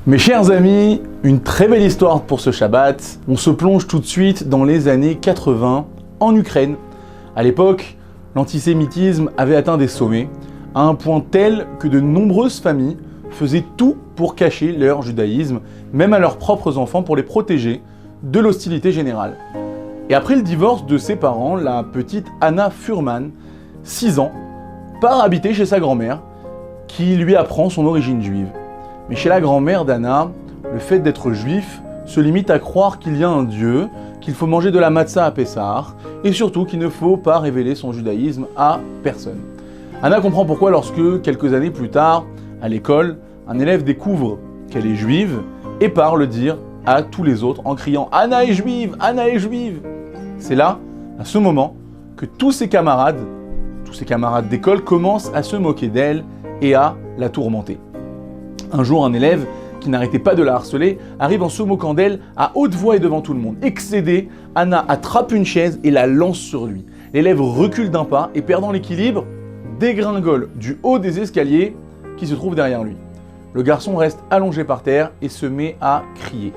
Mes chers amis, une très belle histoire pour ce Shabbat. On se plonge tout de suite dans les années 80 en Ukraine. À l'époque, l'antisémitisme avait atteint des sommets, à un point tel que de nombreuses familles faisaient tout pour cacher leur judaïsme, même à leurs propres enfants pour les protéger de l'hostilité générale. Et après le divorce de ses parents, la petite Anna Furman, 6 ans, part habiter chez sa grand-mère, qui lui apprend son origine juive. Mais chez la grand-mère d'Anna, le fait d'être juif se limite à croire qu'il y a un Dieu, qu'il faut manger de la matzah à Pessah, et surtout qu'il ne faut pas révéler son judaïsme à personne. Anna comprend pourquoi lorsque, quelques années plus tard, à l'école, un élève découvre qu'elle est juive et part le dire à tous les autres en criant « Anna est juive! Anna est juive !» C'est là, à ce moment, que tous ses camarades d'école commencent à se moquer d'elle et à la tourmenter. Un jour, un élève, qui n'arrêtait pas de la harceler, arrive en se moquant d'elle à haute voix et devant tout le monde. Excédée, Anna attrape une chaise et la lance sur lui. L'élève recule d'un pas et, perdant l'équilibre, dégringole du haut des escaliers qui se trouvent derrière lui. Le garçon reste allongé par terre et se met à crier.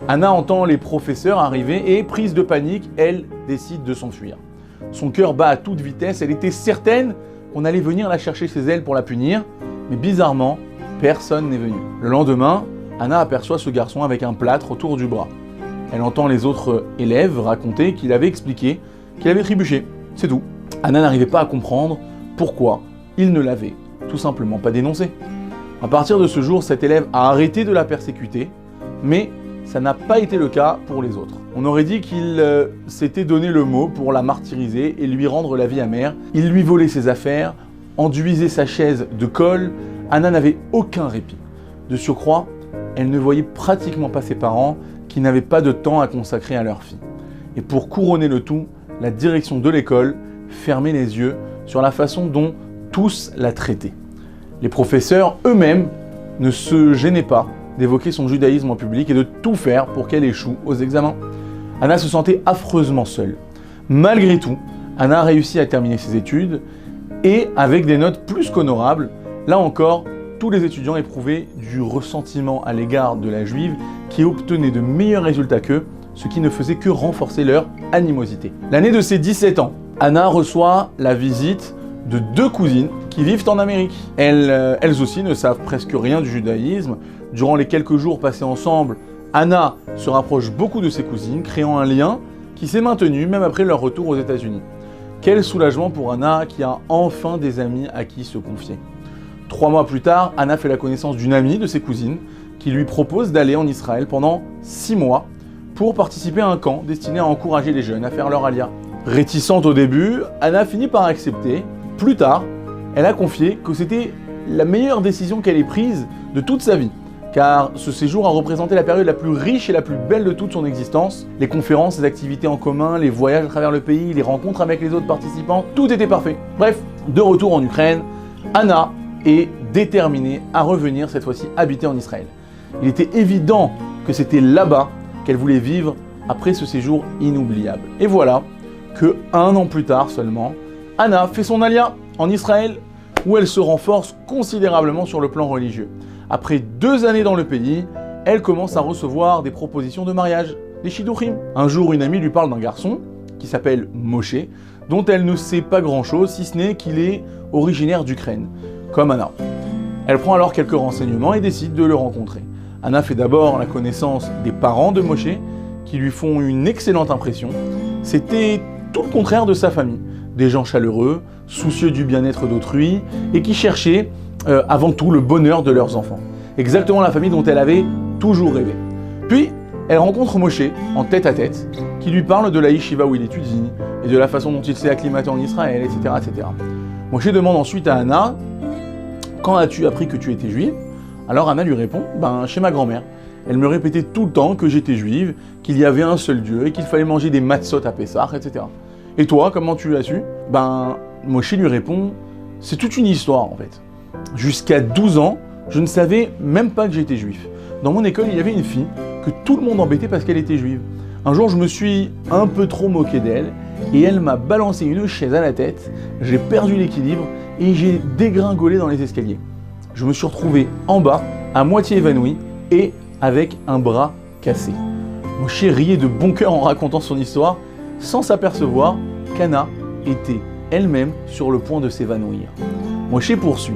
Anna entend les professeurs arriver et, prise de panique, elle décide de s'enfuir. Son cœur bat à toute vitesse, elle était certaine qu'on allait venir la chercher chez elle pour la punir, mais bizarrement, personne n'est venu. Le lendemain, Anna aperçoit ce garçon avec un plâtre autour du bras. Elle entend les autres élèves raconter qu'il avait expliqué qu'il avait trébuché. C'est tout. Anna n'arrivait pas à comprendre pourquoi il ne l'avait tout simplement pas dénoncé. À partir de ce jour, cet élève a arrêté de la persécuter, mais ça n'a pas été le cas pour les autres. On aurait dit qu'il s'était donné le mot pour la martyriser et lui rendre la vie amère. Il lui volait ses affaires, enduisait sa chaise de colle. Anna n'avait aucun répit. De surcroît, elle ne voyait pratiquement pas ses parents qui n'avaient pas de temps à consacrer à leur fille. Et pour couronner le tout, la direction de l'école fermait les yeux sur la façon dont tous la traitaient. Les professeurs eux-mêmes ne se gênaient pas d'évoquer son judaïsme en public et de tout faire pour qu'elle échoue aux examens. Anna se sentait affreusement seule. Malgré tout, Anna a réussi à terminer ses études et avec des notes plus qu'honorables. Là encore, tous les étudiants éprouvaient du ressentiment à l'égard de la juive qui obtenait de meilleurs résultats qu'eux, ce qui ne faisait que renforcer leur animosité. L'année de ses 17 ans, Anna reçoit la visite de 2 cousines qui vivent en Amérique. Elles aussi ne savent presque rien du judaïsme. Durant les quelques jours passés ensemble, Anna se rapproche beaucoup de ses cousines, créant un lien qui s'est maintenu même après leur retour aux États-Unis. Quel soulagement pour Anna qui a enfin des amis à qui se confier. 3 mois plus tard, Anna fait la connaissance d'une amie de ses cousines qui lui propose d'aller en Israël pendant 6 mois pour participer à un camp destiné à encourager les jeunes à faire leur alia. Réticente au début, Anna finit par accepter. Plus tard, elle a confié que c'était la meilleure décision qu'elle ait prise de toute sa vie, car ce séjour a représenté la période la plus riche et la plus belle de toute son existence. Les conférences, les activités en commun, les voyages à travers le pays, les rencontres avec les autres participants, tout était parfait. Bref, de retour en Ukraine, Anna est déterminée à revenir cette fois-ci habiter en Israël. Il était évident que c'était là-bas qu'elle voulait vivre après ce séjour inoubliable. Et voilà que 1 an plus tard seulement, Anna fait son alia en Israël où elle se renforce considérablement sur le plan religieux. Après 2 années dans le pays, elle commence à recevoir des propositions de mariage, des shidduchim. Un jour, une amie lui parle d'un garçon qui s'appelle Moshe, dont elle ne sait pas grand-chose si ce n'est qu'il est originaire d'Ukraine, comme Anna. Elle prend alors quelques renseignements et décide de le rencontrer. Anna fait d'abord la connaissance des parents de Moshe, qui lui font une excellente impression. C'était tout le contraire de sa famille. Des gens chaleureux, soucieux du bien-être d'autrui et qui cherchaient avant tout le bonheur de leurs enfants. Exactement la famille dont elle avait toujours rêvé. Puis, elle rencontre Moshe en tête-à-tête, qui lui parle de la yeshiva où il étudie et de la façon dont il s'est acclimaté en Israël, etc., etc. Moshe demande ensuite à Anna « Quand as-tu appris que tu étais juive ?» Alors Anna lui répond « Chez ma grand-mère. Elle me répétait tout le temps que j'étais juive, qu'il y avait un seul Dieu et qu'il fallait manger des matzot à Pessah, etc. » Et toi, comment tu l'as su ? Moshe lui répond « C'est toute une histoire en fait. Jusqu'à 12 ans, je ne savais même pas que j'étais juif. Dans mon école, il y avait une fille que tout le monde embêtait parce qu'elle était juive. Un jour, je me suis un peu trop moqué d'elle et elle m'a balancé une chaise à la tête, j'ai perdu l'équilibre et j'ai dégringolé dans les escaliers. Je me suis retrouvé en bas, à moitié évanoui, et avec un bras cassé. Moshe riait de bon cœur en racontant son histoire, sans s'apercevoir qu'Anna était elle-même sur le point de s'évanouir. Moshe poursuit.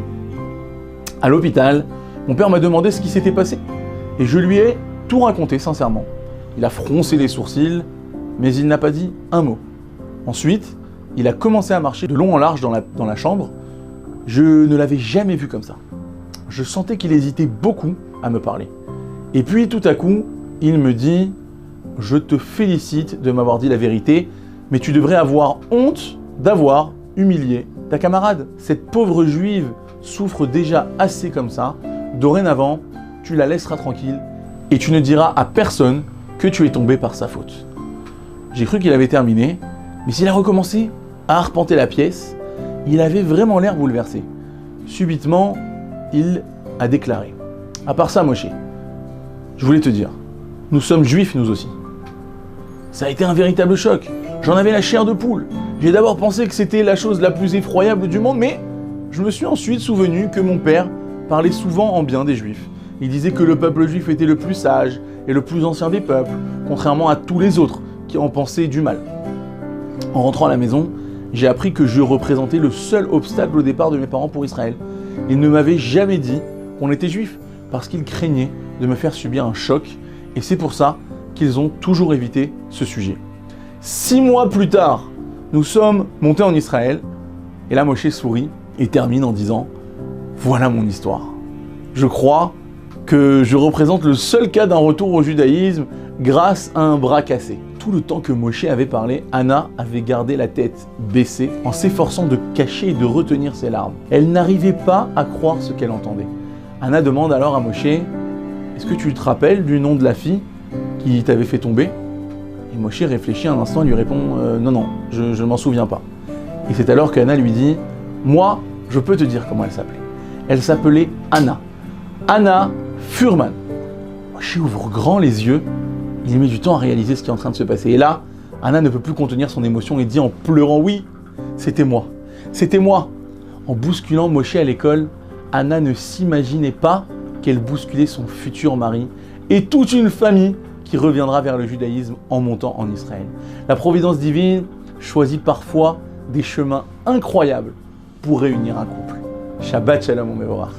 À l'hôpital, mon père m'a demandé ce qui s'était passé, et je lui ai tout raconté sincèrement. Il a froncé les sourcils, mais il n'a pas dit un mot. Ensuite, il a commencé à marcher de long en large dans la chambre. Je ne l'avais jamais vu comme ça. Je sentais qu'il hésitait beaucoup à me parler. Et puis tout à coup, il me dit « Je te félicite de m'avoir dit la vérité, mais tu devrais avoir honte d'avoir humilié ta camarade. Cette pauvre juive souffre déjà assez comme ça. Dorénavant, tu la laisseras tranquille et tu ne diras à personne que tu es tombé par sa faute. » J'ai cru qu'il avait terminé, mais il a recommencé à arpenter la pièce. Il avait vraiment l'air bouleversé. Subitement, il a déclaré « À part ça, Moshe, je voulais te dire, nous sommes juifs nous aussi. » Ça a été un véritable choc. J'en avais la chair de poule. J'ai d'abord pensé que c'était la chose la plus effroyable du monde, mais je me suis ensuite souvenu que mon père parlait souvent en bien des juifs. Il disait que le peuple juif était le plus sage et le plus ancien des peuples, contrairement à tous les autres qui en pensaient du mal. En rentrant à la maison, j'ai appris que je représentais le seul obstacle au départ de mes parents pour Israël. Ils ne m'avaient jamais dit qu'on était juif, parce qu'ils craignaient de me faire subir un choc, et c'est pour ça qu'ils ont toujours évité ce sujet. 6 mois plus tard, nous sommes montés en Israël, et là Moshe sourit et termine en disant « Voilà mon histoire. Je crois que je représente le seul cas d'un retour au judaïsme grâce à un bras cassé. » Tout le temps que Moshe avait parlé, Anna avait gardé la tête baissée en s'efforçant de cacher et de retenir ses larmes. Elle n'arrivait pas à croire ce qu'elle entendait. Anna demande alors à Moshe « Est-ce que tu te rappelles du nom de la fille qui t'avait fait tomber ?» Et Moshe réfléchit un instant et lui répond « Non, je ne m'en souviens pas. » Et c'est alors qu'Anna lui dit « Moi, je peux te dire comment elle s'appelait. Elle s'appelait Anna. Anna Furman. » Moshe ouvre grand les yeux. Il met du temps à réaliser ce qui est en train de se passer. Et là, Anna ne peut plus contenir son émotion et dit en pleurant « Oui, c'était moi. C'était moi. » En bousculant Moshe à l'école, Anna ne s'imaginait pas qu'elle bousculait son futur mari et toute une famille qui reviendra vers le judaïsme en montant en Israël. La providence divine choisit parfois des chemins incroyables pour réunir un couple. Shabbat shalom, mon Mevorach.